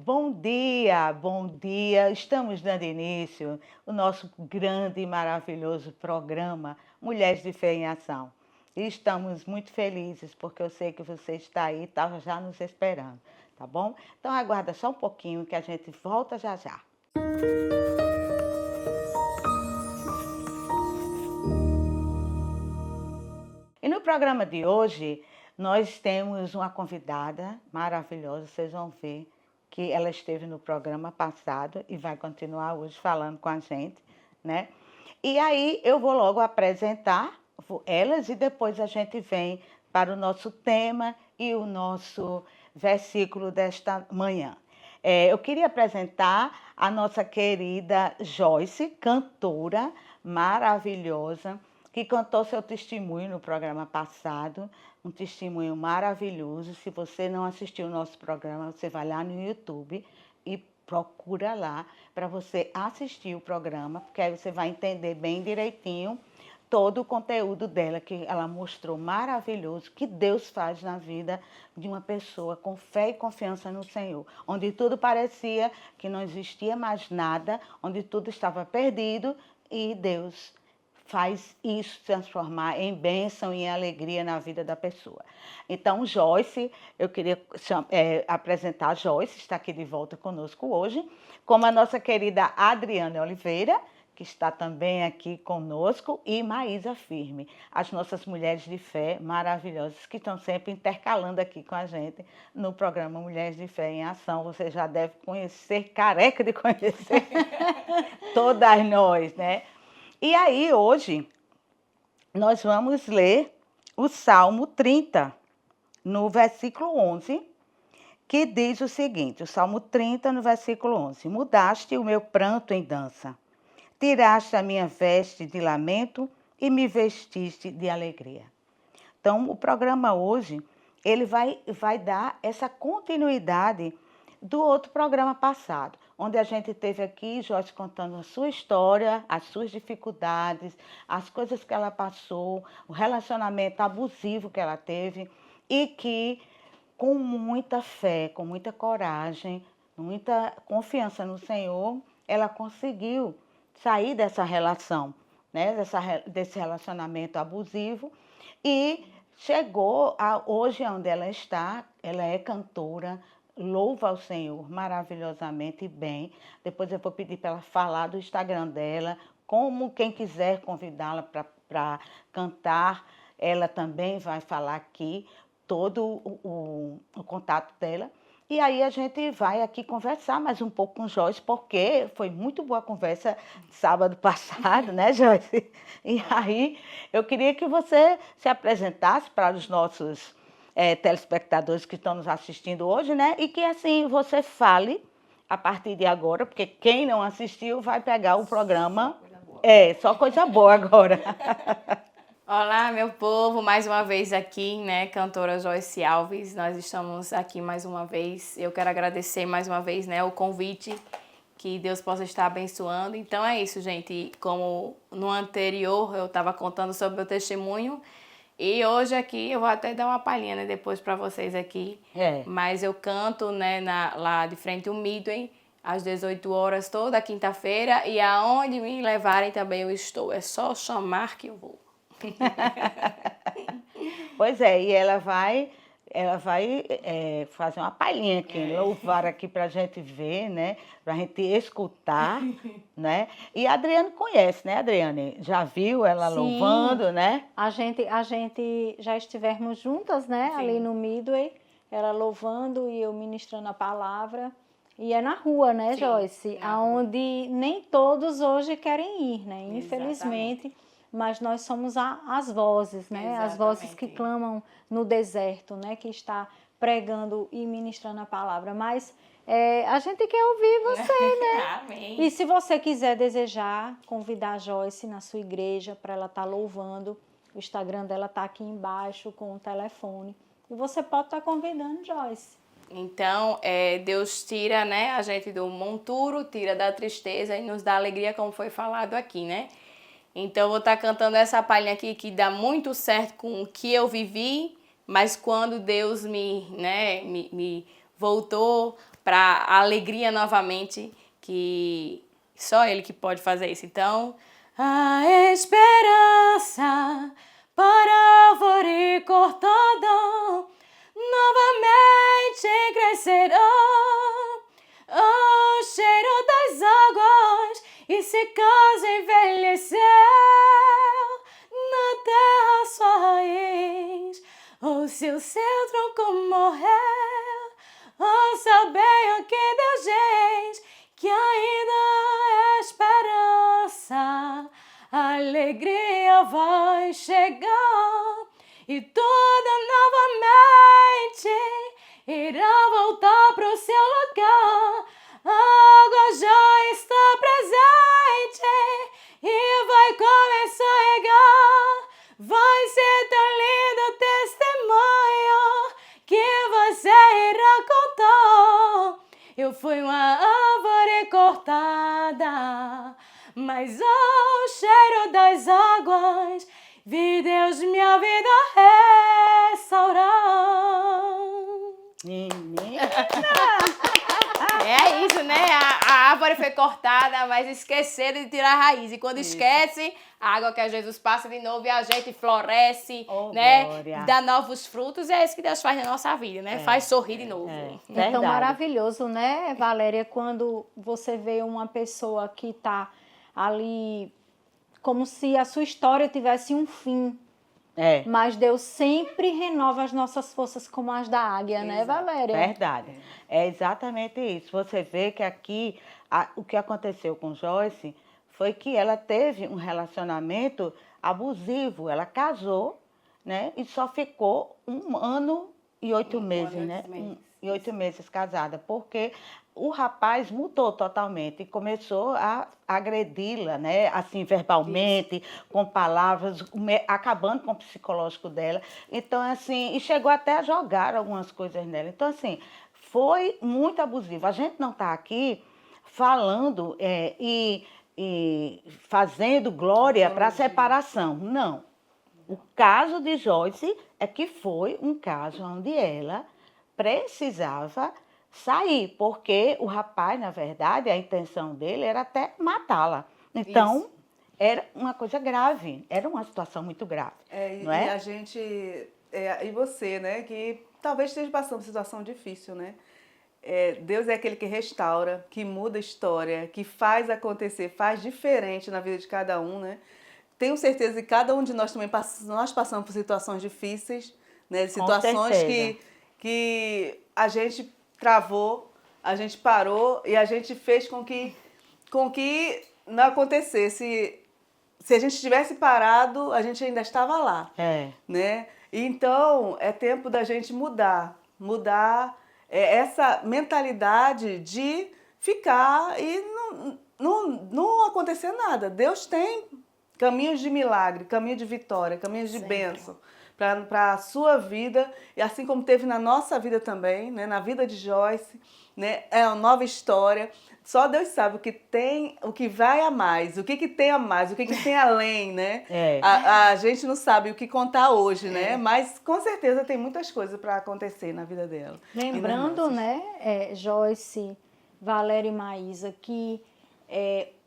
bom dia, bom dia. Estamos dando início ao nosso grande e maravilhoso programa Mulheres de Fé em Ação. E estamos muito felizes porque eu sei que você está aí, estava já nos esperando, tá bom? Então aguarda só um pouquinho que a gente volta já já. E no programa de hoje, nós temos uma convidada maravilhosa, vocês vão ver que ela esteve no programa passado e vai continuar hoje falando com a gente, né? E aí eu vou logo apresentar elas e depois a gente vem para o nosso tema e o nosso versículo desta manhã. Eu queria apresentar a nossa querida Joyce, cantora maravilhosa, que contou seu testemunho no programa passado, um testemunho maravilhoso. Se você não assistiu o nosso programa, você vai lá no YouTube e procura lá para você assistir o programa, porque aí você vai entender bem direitinho todo o conteúdo dela, que ela mostrou maravilhoso, que Deus faz na vida de uma pessoa com fé e confiança no Senhor, onde tudo parecia que não existia mais nada, onde tudo estava perdido e Deus faz isso transformar em bênção e em alegria na vida da pessoa. Então, Joyce, eu queria apresentar a Joyce, está aqui de volta conosco hoje, como a nossa querida Adriana Oliveira, que está também aqui conosco, e Maísa Firme, as nossas mulheres de fé maravilhosas, que estão sempre intercalando aqui com a gente no programa Mulheres de Fé em Ação. Você já deve conhecer, careca de conhecer, todas nós, né? E aí, hoje, nós vamos ler o Salmo 30, no versículo 11, que diz o seguinte, o Salmo 30, no versículo 11, mudaste o meu pranto em dança, tiraste a minha veste de lamento e me vestiste de alegria. Então, o programa hoje, ele vai dar essa continuidade do outro programa passado, onde a gente teve aqui Joyce contando a sua história, as suas dificuldades, as coisas que ela passou, o relacionamento abusivo que ela teve e que, com muita fé, com muita coragem, muita confiança no Senhor, ela conseguiu sair dessa relação, né? Desse relacionamento abusivo e chegou a hoje onde ela está. Ela é cantora, louva ao Senhor maravilhosamente bem. Depois eu vou pedir para ela falar do Instagram dela, como quem quiser convidá-la para cantar, ela também vai falar aqui todo o contato dela. E aí a gente vai aqui conversar mais um pouco com Joyce, porque foi muito boa a conversa sábado passado, né, Joyce? E aí eu queria que você se apresentasse para os nossos telespectadores que estão nos assistindo hoje, né? E que assim você fale a partir de agora, porque quem não assistiu vai pegar o programa. Só coisa boa agora. Olá, meu povo, mais uma vez aqui, né, cantora Joyce Alves, nós estamos aqui mais uma vez. Eu quero agradecer mais uma vez, né, o convite, que Deus possa estar abençoando. Então é isso, gente, como no anterior eu estava contando sobre o meu testemunho, e hoje aqui eu vou até dar uma palhinha, né, depois para vocês aqui, mas eu canto, né, lá de frente ao Midway, às 18 horas toda quinta-feira, e aonde me levarem também eu estou, é só chamar que eu vou. Pois é, e ela vai fazer uma palhinha aqui, louvar aqui para a gente ver, né? Para a gente escutar, né? E a Adriane conhece, né, Adriane? Já viu ela louvando, né? A gente já estivemos juntas, né? Sim. Ali no Midway, ela louvando e eu ministrando a palavra. E é na rua, né, sim, Joyce? Aonde nem todos hoje querem ir, né? Infelizmente. Exatamente. Mas nós somos as vozes, né? Exatamente. As vozes que clamam no deserto, né? Que está pregando e ministrando a palavra. Mas a gente quer ouvir você, né? Amém. E se você quiser desejar, convidar a Joyce na sua igreja para ela estar louvando, o Instagram dela está aqui embaixo com o telefone. E você pode estar convidando Joyce. Então, Deus tira, né, a gente do monturo, tira da tristeza e nos dá alegria, como foi falado aqui, né? Então, eu vou estar cantando essa palhinha aqui que dá muito certo com o que eu vivi, mas quando Deus me voltou para a alegria novamente, que só Ele que pode fazer isso. Então, a esperança para a árvore cortada novamente crescerá. O cheiro das águas e se casa envelheceu na terra sua raiz. Ou se o seu tronco morreu, ouça bem o que Deus diz, que ainda é esperança, a alegria vai chegar e toda novamente irá voltar para o seu lugar. A água já está presente e vai começar a regar. Vai ser tão lindo o testemunho que você irá contar. Eu fui uma árvore cortada, mas ao cheiro das águas vi Deus minha vida restaurar. É isso, né? A árvore foi cortada, mas esqueceram de tirar a raiz. E quando esquece, a água que Jesus passa de novo e a gente floresce, né? Glória. Dá novos frutos. É isso que Deus faz na nossa vida, né? Faz sorrir de novo. É tão Verdade. maravilhoso, né, Valéria, quando você vê uma pessoa que está ali como se a sua história tivesse um fim. É, Mas Deus sempre renova as nossas forças como as da águia, né, Valéria? verdade. É exatamente isso. Você vê que aqui, o que aconteceu com Joyce foi que ela teve um relacionamento abusivo. Ela casou, né? E só ficou 1 ano e 8 meses, né? E 8 meses casada, porque o rapaz mudou totalmente e começou a agredi-la, né? Assim, verbalmente, com palavras, acabando com o psicológico dela. Então, assim, e chegou até a jogar algumas coisas nela. Então, assim, foi muito abusivo. A gente não está aqui falando e fazendo glória para a separação. Não. O caso de Joyce é que foi um caso onde ela precisava sair, porque o rapaz, na verdade, a intenção dele era até matá-la. Então, Isso. era uma coisa grave, era uma situação muito grave. Não é? E a gente, e você, né, que talvez esteja passando por situação difícil, né? Deus é aquele que restaura, que muda a história, que faz acontecer, faz diferente na vida de cada um, né? Tenho certeza que cada um de nós também nós passamos por situações difíceis, né? Situações que a gente travou, a gente parou e a gente fez com que não acontecesse. Se a gente tivesse parado, a gente ainda estava lá, né? Então, é tempo da gente mudar essa mentalidade de ficar e não acontecer nada. Deus tem caminhos de milagre, caminho de vitória, caminhos de bênção para a sua vida, e assim como teve na nossa vida também, né? Na vida de Joyce, né? É uma nova história. Só Deus sabe o que tem, o que vai a mais, o que tem a mais, o que tem além, né? A gente não sabe o que contar hoje, né? Mas com certeza tem muitas coisas para acontecer na vida dela. Lembrando, né, Joyce, Valéria e Maísa, que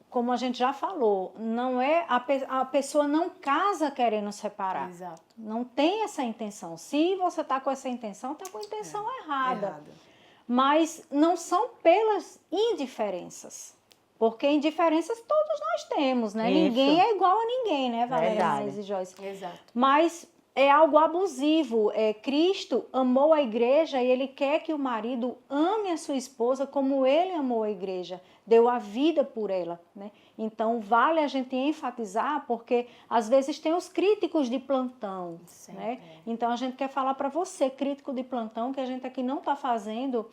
como a gente já falou, não é a pessoa não casa querendo separar. Exato. Não tem essa intenção. Se você está com essa intenção, está com a intenção errada. Mas não são pelas indiferenças. Porque indiferenças todos nós temos, né? Isso. Ninguém é igual a ninguém, né, Valéria, Verdade. Maísa e Joyce? Exato. Mas é algo abusivo. Cristo amou a igreja e ele quer que o marido ame a sua esposa como ele amou a igreja, deu a vida por ela, né? Então vale a gente enfatizar, porque às vezes tem os críticos de plantão, né? Então a gente quer falar para você, crítico de plantão, que a gente aqui não está fazendo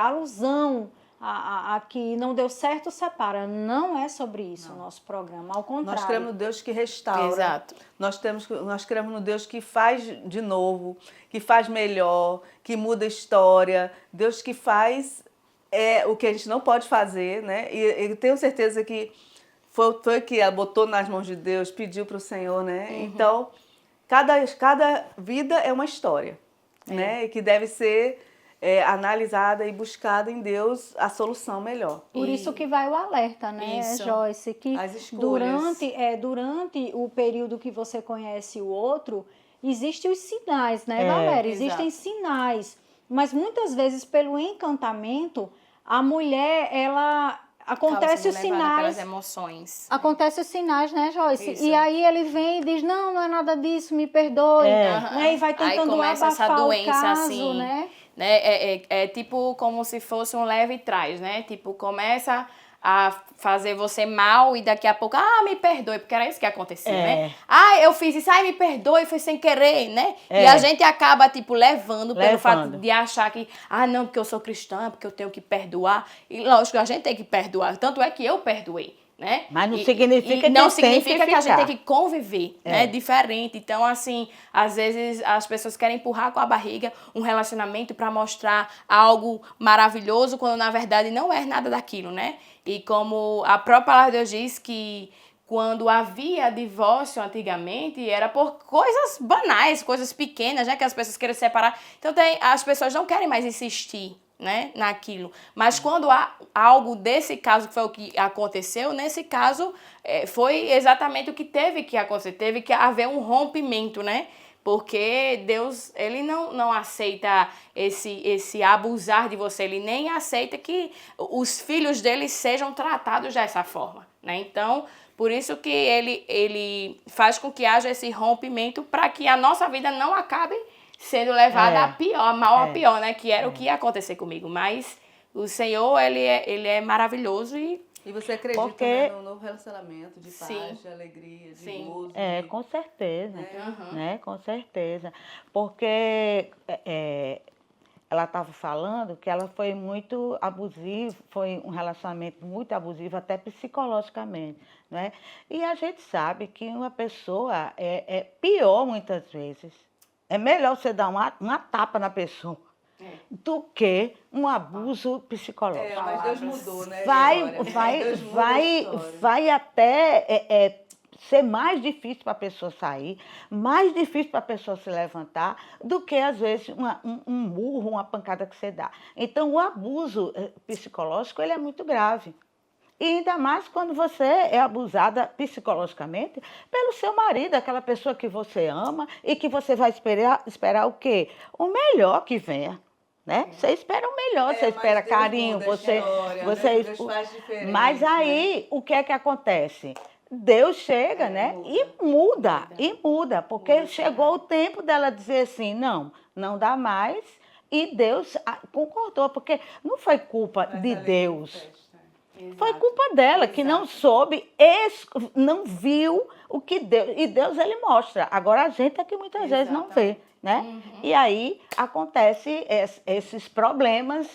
alusão a que não deu certo, separa. Não é sobre isso o nosso programa, ao contrário. Nós cremos no Deus que restaura. Exato. Nós cremos no Deus que faz de novo, que faz melhor, que muda a história. Deus que faz o que a gente não pode fazer, né? E tenho certeza que foi que ela botou nas mãos de Deus, pediu para o Senhor, né? Então, cada vida é uma história, né? E que deve ser analisada e buscada em Deus a solução melhor. Por isso que vai o alerta, né, Isso. Joyce? Que As escolhas. durante o período que você conhece o outro, existem os sinais, né, É, Valéria? exato. Existem sinais. Mas muitas vezes, pelo encantamento, a mulher, ela... Acaba Acontece os sendo levada pelas sinais. emoções. Acontece os sinais, né, Joyce? Isso. E aí ele vem e diz, não é nada disso, me perdoe. Né? E vai Aí tentando começa essa abafar o doença, caso, assim, né? É tipo como se fosse um leve e trás, né? Tipo, começa a fazer você mal e daqui a pouco, me perdoe, porque era isso que acontecia, né? Eu fiz isso, me perdoe, foi sem querer, né? E a gente acaba, tipo, levando pelo fato de achar que, não, porque eu sou cristã, porque eu tenho que perdoar. E lógico, a gente tem que perdoar, tanto é que eu perdoei. Né? Mas não significa que não tem que significa que a gente ficar. tem que conviver, né? Diferente. Então, assim, às vezes as pessoas querem empurrar com a barriga um relacionamento para mostrar algo maravilhoso, quando na verdade não é nada daquilo, né? E como a própria palavra de Deus diz que quando havia divórcio antigamente, era por coisas banais, coisas pequenas, né? Que as pessoas querem separar. Então, as pessoas não querem mais insistir, né, naquilo. Mas quando há algo desse caso, que foi o que aconteceu, nesse caso foi exatamente o que teve que acontecer. Teve que haver um rompimento, né? Porque Deus, ele não aceita esse abusar de você. Ele nem aceita que os filhos dele sejam tratados dessa forma, né? Então, por isso que ele faz com que haja esse rompimento para que a nossa vida não acabe sendo levada a pior, a pior, né? Que era o que ia acontecer comigo. Mas o Senhor, ele é maravilhoso e você acredita, né, no novo relacionamento de paz, de alegria, de gozo. Com certeza, né? Com certeza. Porque ela estava falando que ela foi muito abusiva, foi um relacionamento muito abusivo, até psicologicamente, né? E a gente sabe que uma pessoa é pior muitas vezes. É melhor você dar uma tapa na pessoa do que um abuso psicológico. Mas Deus mudou, né? Vai até ser mais difícil para a pessoa sair, mais difícil para a pessoa se levantar, do que, às vezes, um murro, uma pancada que você dá. Então, o abuso psicológico ele é muito grave. E ainda mais quando você é abusada psicologicamente pelo seu marido, aquela pessoa que você ama e que você vai esperar o quê? O melhor que venha. Né? Você espera o melhor, você espera carinho, você Deus faz diferente, mas aí o que é que acontece? Deus chega, né? E muda, porque chegou o tempo dela dizer assim, não dá mais, e Deus concordou, porque não foi culpa de Deus. Foi culpa dela, que não soube, não viu o que Deus... E Deus, ele mostra. Agora, a gente é que muitas vezes não vê, né? E aí, acontece esses problemas,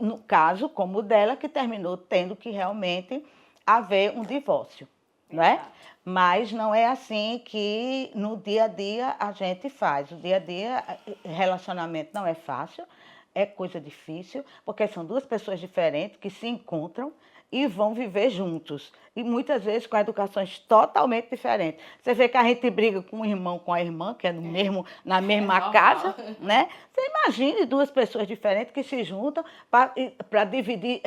no caso, como o dela, que terminou tendo que realmente haver um divórcio, não é? Mas não é assim que no dia a dia a gente faz. O dia a dia, relacionamento não é fácil, é coisa difícil, porque são duas pessoas diferentes que se encontram e vão viver juntos. E muitas vezes com educações totalmente diferentes. Você vê que a gente briga com um irmão, com a irmã, que é na mesma casa, né? Você imagine duas pessoas diferentes que se juntam para dividir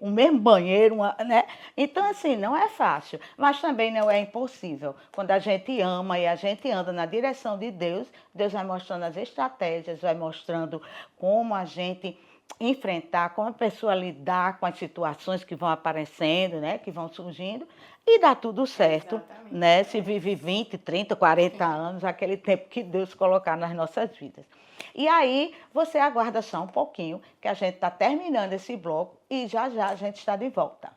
o mesmo banheiro, né? Então, assim, não é fácil, mas também não é impossível. Quando a gente ama e a gente anda na direção de Deus, Deus vai mostrando as estratégias, vai mostrando como a gente enfrentar, como a pessoa lidar com as situações que vão aparecendo, né, que vão surgindo, e dá tudo certo, né? Se vive 20, 30, 40 anos, aquele tempo que Deus colocar nas nossas vidas. E aí, você aguarda só um pouquinho, que a gente está terminando esse bloco e já a gente está de volta.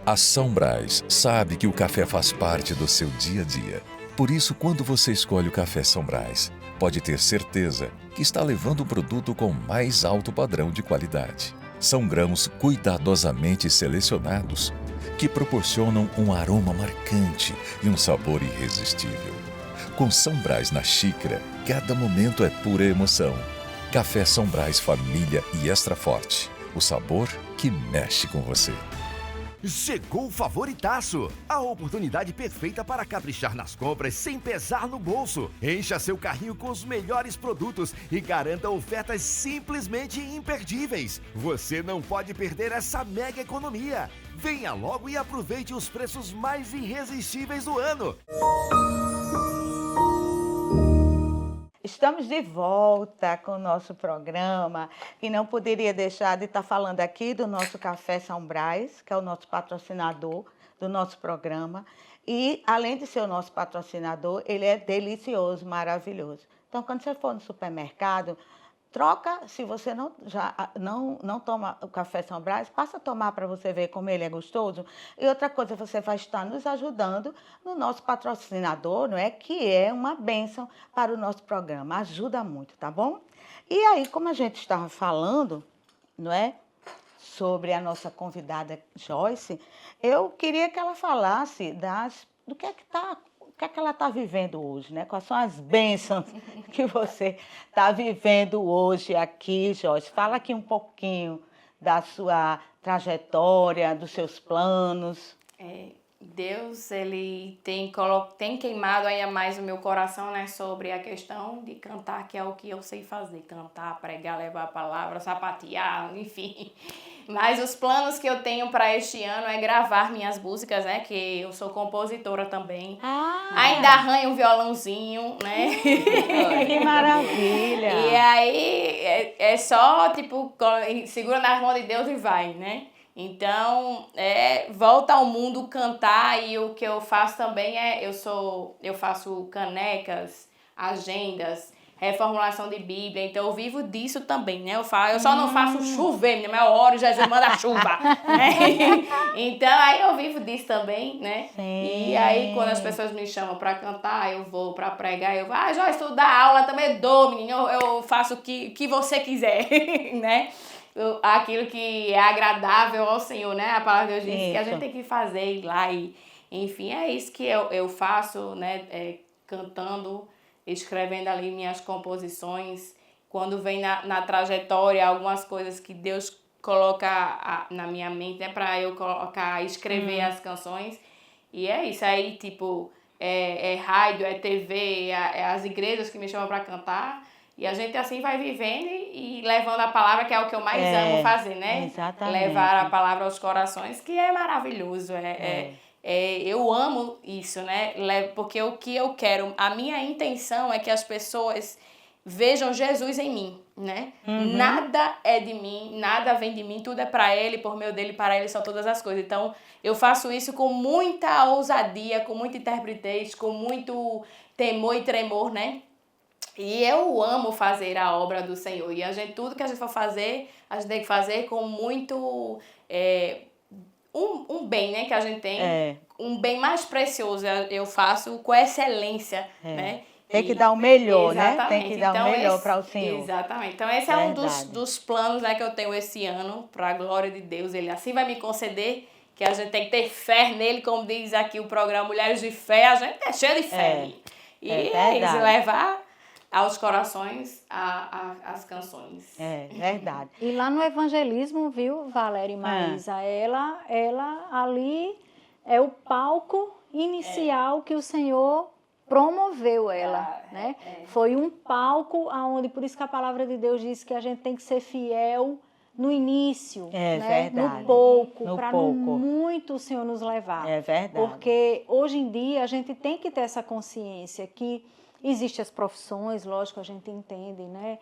A São Brás sabe que o café faz parte do seu dia a dia. Por isso, quando você escolhe o café São Brás, pode ter certeza que está levando um produto com mais alto padrão de qualidade. São grãos cuidadosamente selecionados que proporcionam um aroma marcante e um sabor irresistível. Com São Brás na xícara, cada momento é pura emoção. Café São Brás Família e Extra Forte. O sabor que mexe com você. Chegou o Favoritaço, a oportunidade perfeita para caprichar nas compras sem pesar no bolso. Encha seu carrinho com os melhores produtos e garanta ofertas simplesmente imperdíveis. Você não pode perder essa mega economia. Venha logo e aproveite os preços mais irresistíveis do ano. Estamos de volta com o nosso programa e não poderia deixar de estar falando aqui do nosso Café São Brás, que é o nosso patrocinador do nosso programa. E, além de ser o nosso patrocinador, ele é delicioso, maravilhoso. Então, quando você for no supermercado, troca, se você não toma o Café São Brás, passa a tomar para você ver como ele é gostoso. E outra coisa, você vai estar nos ajudando no nosso patrocinador, não é? Que é uma bênção para o nosso programa. Ajuda muito, tá bom? E aí, como a gente estava falando, não é? Sobre a nossa convidada Joyce, eu queria que ela falasse do que é que ela está vivendo hoje, né? Quais são as bênçãos que você está vivendo hoje aqui, Joyce? Fala aqui um pouquinho da sua trajetória, dos seus planos. Deus, ele tem queimado ainda mais o meu coração, né, sobre a questão de cantar, que é o que eu sei fazer, cantar, pregar, levar a palavra, sapatear, enfim. Mas os planos que eu tenho para este ano é gravar minhas músicas, né, que eu sou compositora também. Ainda arranho um violãozinho, né? Que maravilha! E aí é só, tipo, segura nas mãos de Deus e vai, né? Então, volta ao mundo cantar, e o que eu faço também eu faço canecas, agendas, reformulação de Bíblia, então eu vivo disso também, né? Eu só não faço chover, né? Mas hora Jesus manda chuva, né? Então, aí eu vivo disso também, né? Sim. E aí, quando as pessoas me chamam para cantar, eu vou para pregar, eu vou, Joyce, tu dá aula, também dou, menino, eu faço o que você quiser, né? Aquilo que é agradável ao Senhor, né? A palavra de Deus diz que a gente tem que fazer, ir lá e... Enfim, é isso que eu faço, né? Cantando, escrevendo ali minhas composições. Quando vem na trajetória algumas coisas que Deus coloca na minha mente, né? Para eu colocar, escrever as canções. E é isso aí, tipo... rádio, TV, as igrejas que me chamam para cantar. E a gente assim vai vivendo e levando a palavra, que é o que eu mais amo fazer, né? Exatamente. Levar a palavra aos corações, que é maravilhoso. Eu amo isso, né? Porque o que eu quero, a minha intenção é que as pessoas vejam Jesus em mim, né? Nada é de mim, nada vem de mim, tudo é para Ele, por meio dele, para Ele são todas as coisas. Então, eu faço isso com muita ousadia, com muita interpretez, com muito temor e tremor, né? E eu amo fazer a obra do Senhor. E tudo que a gente for fazer, a gente tem que fazer com muito... um bem, né, que a gente tem. Um bem mais precioso. Eu faço com excelência, né? Tem que dar o melhor, exatamente, né? Tem que dar o melhor para o Senhor. Exatamente. Então, esse é um dos planos, né, que eu tenho esse ano, para a glória de Deus. Ele assim vai me conceder, que a gente tem que ter fé nele, como diz aqui o programa Mulheres de Fé. A gente é cheio de fé. E é isso, levar aos corações as canções. É verdade. E lá no evangelismo, viu, Valéria e Maísa, ela ali é o palco inicial que o Senhor promoveu ela, né? Foi um palco aonde, por isso que a palavra de Deus diz que a gente tem que ser fiel no início, né? Verdade. No pouco, No para pouco. muito o Senhor nos levar. É verdade. Porque hoje em dia a gente tem que ter essa consciência que existem as profissões, lógico, a gente entende, né?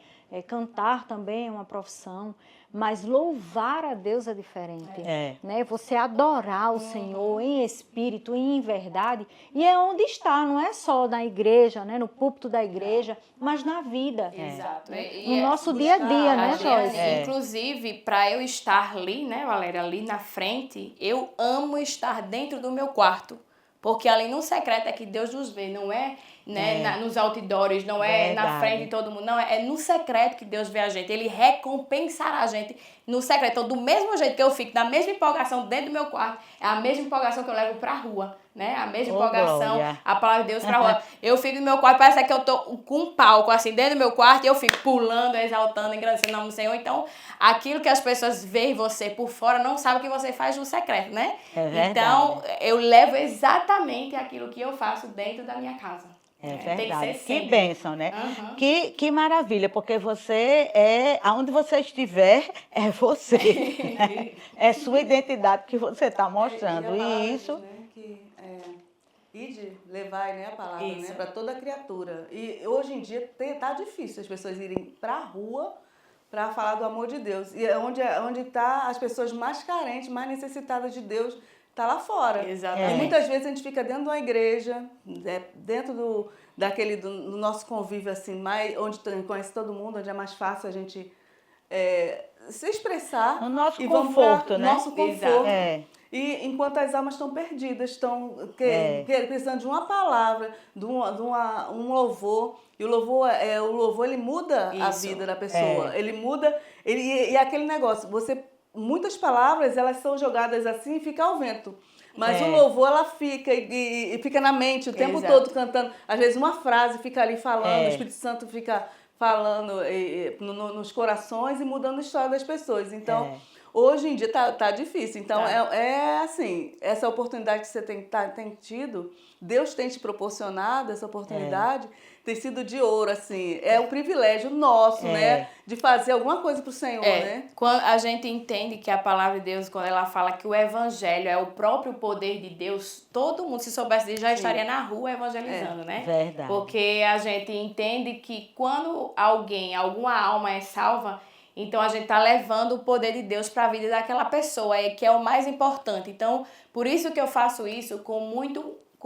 Cantar também é uma profissão, mas louvar a Deus é diferente, né? Você adorar o Senhor em espírito e em verdade, e é onde está, não é só na igreja, né? No púlpito da igreja, mas na vida. Exato. No nosso dia a dia, né, Joyce? Inclusive, para eu estar ali, né, Valéria, ali na frente, eu amo estar dentro do meu quarto. Porque ali no secreto é que Deus nos vê, não é, né, nos outdoors, não é na frente de todo mundo, não, é no secreto que Deus vê a gente. Ele recompensará a gente no secreto. Então, do mesmo jeito que eu fico, na mesma empolgação dentro do meu quarto, é a mesma empolgação que eu levo para a rua, né? A mesma Oh, empolgação, glória. a palavra de Deus pra rua. Eu fico no meu quarto, parece que eu tô com um palco, assim, dentro do meu quarto, e eu fico pulando, exaltando, engrandecendo o nome do Senhor. Então, aquilo que as pessoas veem você por fora, não sabem o que você faz no secreto, né? É verdade. Então, eu levo exatamente aquilo que eu faço dentro da minha casa. É Tem que verdade. ser Que sempre. bênção, né? Aham. Que maravilha, porque você aonde você estiver, é você. É sua identidade que você está mostrando. E a palavra E diz, isso né, que ide, levai, né, a palavra, Isso. né, para toda criatura. E hoje em dia tá difícil as pessoas irem para a rua para falar do amor de Deus. E onde tá as pessoas mais carentes, mais necessitadas de Deus, tá lá fora. Exatamente. E muitas vezes a gente fica dentro de uma igreja, dentro do nosso convívio assim, onde conhece todo mundo, onde é mais fácil a gente se expressar. no nosso e vamos conforto, pra né? Nosso conforto. Exato. E enquanto as almas estão perdidas, estão precisando de uma palavra, de um louvor. E o louvor ele muda a Isso. vida da pessoa. Ele muda. E aquele negócio, muitas palavras elas são jogadas assim e fica ao vento. Mas o louvor ela fica e fica na mente o tempo Exato. todo cantando. Às vezes uma frase fica ali falando, o Espírito Santo fica falando nos corações e mudando a história das pessoas. Então, hoje em dia tá difícil. Então, assim, essa oportunidade que você tem tido, Deus tem te proporcionado essa oportunidade, tem sido de ouro, assim. É um privilégio nosso, né? De fazer alguma coisa pro Senhor, né? Quando a gente entende que a palavra de Deus, quando ela fala que o evangelho é o próprio poder de Deus, todo mundo, se soubesse disso, já estaria na rua evangelizando, né? Verdade. Porque a gente entende que quando alguma alma é salva, então a gente está levando o poder de Deus para a vida daquela pessoa, que é o mais importante. Então, por isso que eu faço isso com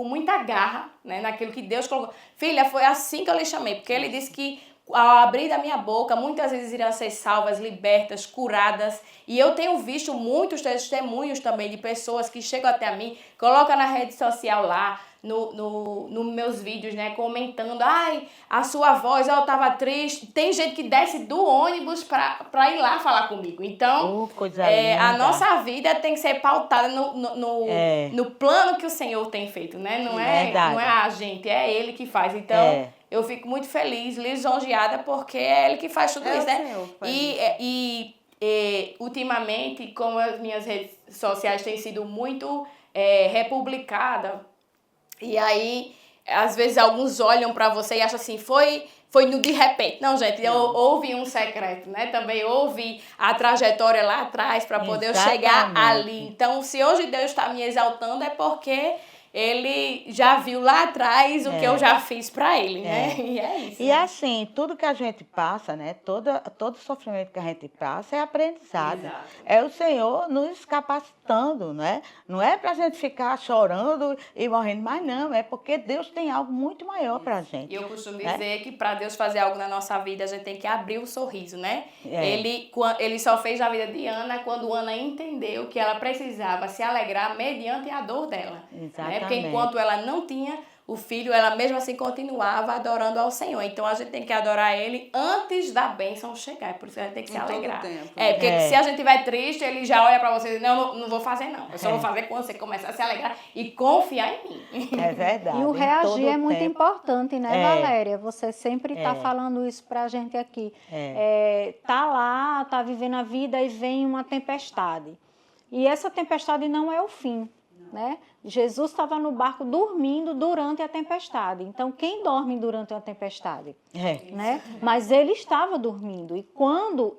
muita garra, né, naquilo que Deus colocou. Filha, foi assim que eu lhe chamei, porque Ele disse que ao abrir da minha boca, muitas vezes irão ser salvas, libertas, curadas. E eu tenho visto muitos testemunhos também de pessoas que chegam até mim, colocam na rede social lá, nos meus vídeos, né, comentando, ai, a sua voz, eu tava triste. Tem gente que desce do ônibus pra ir lá falar comigo. Então, coisa a linda. nossa vida tem que ser pautada no plano que o Senhor tem feito, né? Não é a gente, é Ele que faz. Então, eu fico muito feliz, lisonjeada, porque é Ele que faz tudo isso, né? Senhor que faz E ultimamente, como as minhas redes sociais têm sido muito republicadas, e aí, às vezes, alguns olham pra você e acham assim, foi no de repente. Não, gente, houve um secreto, né? Também houve a trajetória lá atrás para poder eu chegar ali. Então, se hoje Deus está me exaltando, é porque Ele já viu lá atrás o que eu já fiz para Ele, né? E é isso. E assim, tudo que a gente passa, né? Todo sofrimento que a gente passa é aprendizado. Exato. É o Senhor nos capacitando, né? Não é pra gente ficar chorando e morrendo, mas não, é porque Deus tem algo muito maior pra gente. E eu costumo dizer que para Deus fazer algo na nossa vida, a gente tem que abrir o sorriso, né? Ele só fez na vida de Ana quando Ana entendeu que ela precisava se alegrar mediante a dor dela. Exatamente. Porque enquanto ela não tinha o filho, ela mesmo assim continuava adorando ao Senhor. Então a gente tem que adorar Ele antes da bênção chegar. É por isso que a gente tem que se alegrar. Todo tempo. Porque se a gente estiver triste, Ele já olha para você e diz, não vou fazer não. Eu só vou fazer quando você começar a se alegrar e confiar em mim. É verdade. E o em reagir todo é muito tempo. importante, né, Valéria? Você sempre está falando isso pra gente aqui. Tá lá, tá vivendo a vida e vem uma tempestade. E essa tempestade não é o fim, né? Jesus estava no barco dormindo durante a tempestade. Então, quem dorme durante uma tempestade? Né? Mas ele estava dormindo. E quando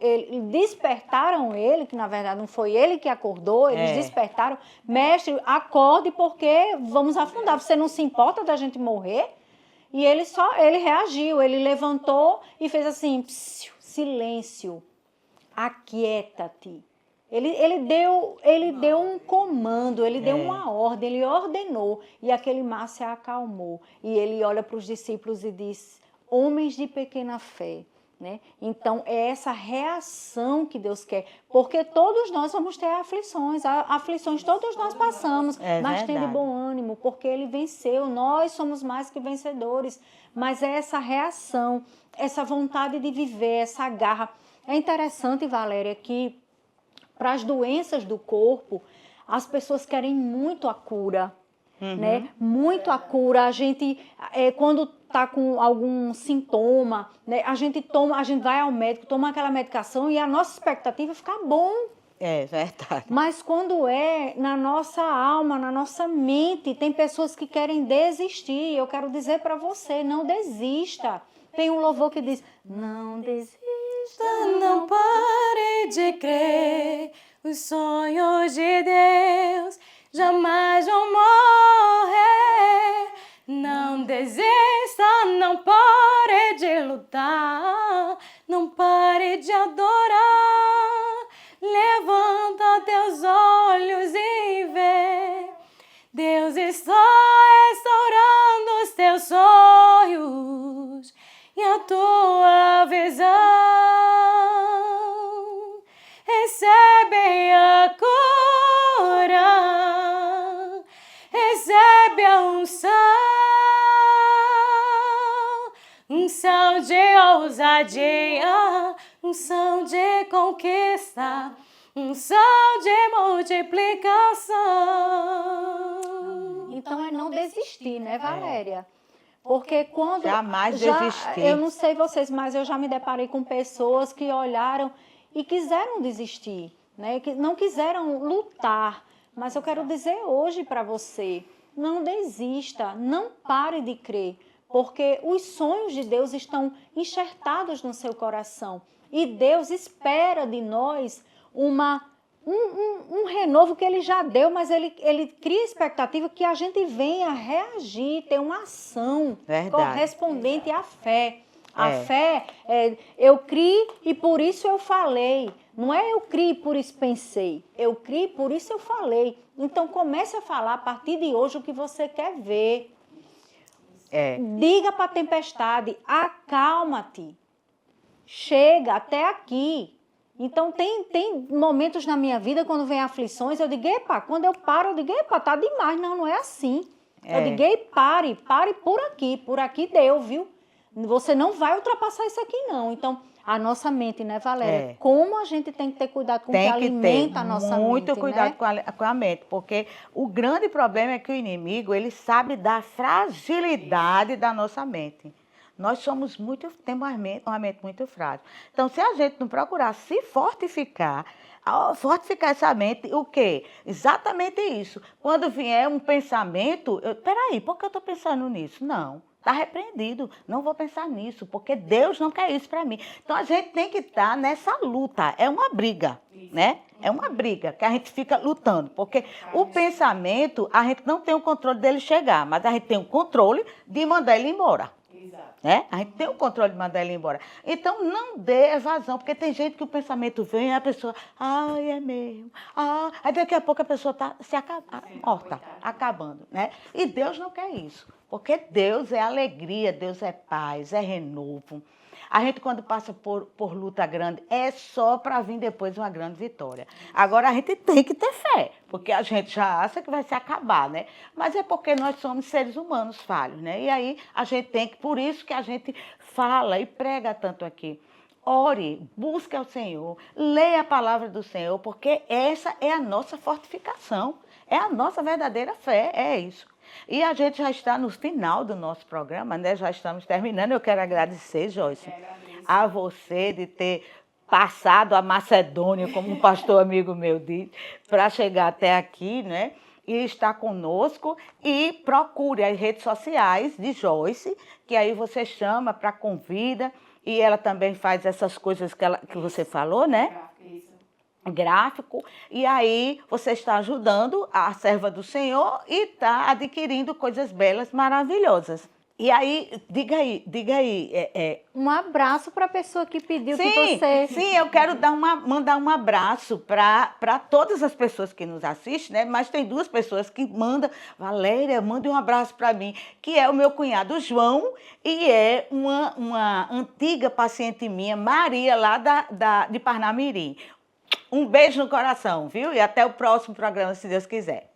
despertaram ele, que na verdade não foi ele que acordou, eles despertaram, mestre, acorde porque vamos afundar. Você não se importa da gente morrer? E ele reagiu, ele levantou e fez assim, silêncio, aquieta-te. Ele deu um comando, ele deu uma ordem, ele ordenou e aquele mar se acalmou. E ele olha para os discípulos e diz, homens de pequena fé. Né? Então, é essa reação que Deus quer, porque todos nós vamos ter aflições todos nós passamos, mas tem de bom ânimo, porque Ele venceu, nós somos mais que vencedores, mas é essa reação, essa vontade de viver, essa garra. É interessante, Valéria, que para as doenças do corpo, as pessoas querem muito a cura, né? Muito a cura. A gente, quando está com algum sintoma, né? A gente vai ao médico, toma aquela medicação e a nossa expectativa é ficar bom. É verdade. Mas quando é na nossa alma, na nossa mente, tem pessoas que querem desistir. Eu quero dizer para você, não desista. Tem um louvor que diz, não desista. Não pare de crer, os sonhos de Deus jamais vão morrer. Não desista, não pare de lutar, não pare de adorar. Levanta teus olhos e vê, Deus está restaurando os teus sonhos e a tua visão. Recebe a cura, recebe a unção de ousadia, unção de conquista, unção de multiplicação. Então é não desistir, né, Valéria? Porque quando... Jamais desistir. Eu não sei vocês, mas eu já me deparei com pessoas que olharam e quiseram desistir, né? Que não quiseram lutar. Mas eu quero dizer hoje para você, não desista, não pare de crer, porque os sonhos de Deus estão enxertados no seu coração. E Deus espera de nós um renovo que Ele já deu, mas Ele cria expectativa que a gente venha reagir, ter uma ação correspondente à fé. A fé, eu criei e por isso eu falei. Não é eu criei e por isso pensei. Eu criei e por isso eu falei. Então comece a falar a partir de hoje o que você quer ver. Diga para a tempestade, acalma-te. Chega até aqui. Então tem momentos na minha vida quando vem aflições, eu digo, epa, quando eu paro, eu digo, epa, tá demais. Não é assim. Eu digo, ei, pare por aqui deu, viu? Você não vai ultrapassar isso aqui, não. Então, a nossa mente, né, Valéria? Como a gente tem que ter cuidado com o que alimenta a nossa mente, muito cuidado, né? com a mente, porque o grande problema é que o inimigo, ele sabe da fragilidade da nossa mente. Nós temos uma mente muito frágil. Então, se a gente não procurar se fortificar essa mente, o quê? Exatamente isso. Quando vier um pensamento, peraí, por que eu estou pensando nisso? Não. Está repreendido, não vou pensar nisso, porque Deus não quer isso para mim. Então, a gente tem que estar nessa luta, é uma briga, né? É uma briga que a gente fica lutando, porque o pensamento, a gente não tem o controle dele chegar, mas a gente tem o controle de mandar ele embora. Né? A gente tem o controle de mandar ele embora. Então, não dê evasão, porque tem gente que o pensamento vem e a pessoa, ai, é mesmo. Aí daqui a pouco a pessoa está morta, acabando. Né? E Deus não quer isso, porque Deus é alegria, Deus é paz, é renovo. A gente, quando passa por luta grande, é só para vir depois uma grande vitória. Agora, a gente tem que ter fé, porque a gente já acha que vai se acabar, né? Mas é porque nós somos seres humanos falhos, né? E aí, a gente tem que, por isso que a gente fala e prega tanto aqui. Ore, busque ao Senhor, leia a palavra do Senhor, porque essa é a nossa fortificação, é a nossa verdadeira fé, é isso. E a gente já está no final do nosso programa, né? Já estamos terminando. Eu quero agradecer, Joyce, a você de ter passado a Macedônia, como um pastor amigo meu disse, para chegar até aqui, né? E estar conosco. E procure as redes sociais de Joyce, que aí você chama para convida. E ela também faz essas coisas que você falou, né? Gráfico, e aí você está ajudando a serva do Senhor e está adquirindo coisas belas, maravilhosas. E aí, diga aí. Um abraço para a pessoa que pediu sim, que você... Sim, eu quero mandar um abraço para todas as pessoas que nos assistem, né? Mas tem duas pessoas que mandam, Valéria, mande um abraço para mim, que é o meu cunhado João e é uma antiga paciente minha, Maria, lá de Parnamirim. Um beijo no coração, viu? E até o próximo programa, se Deus quiser.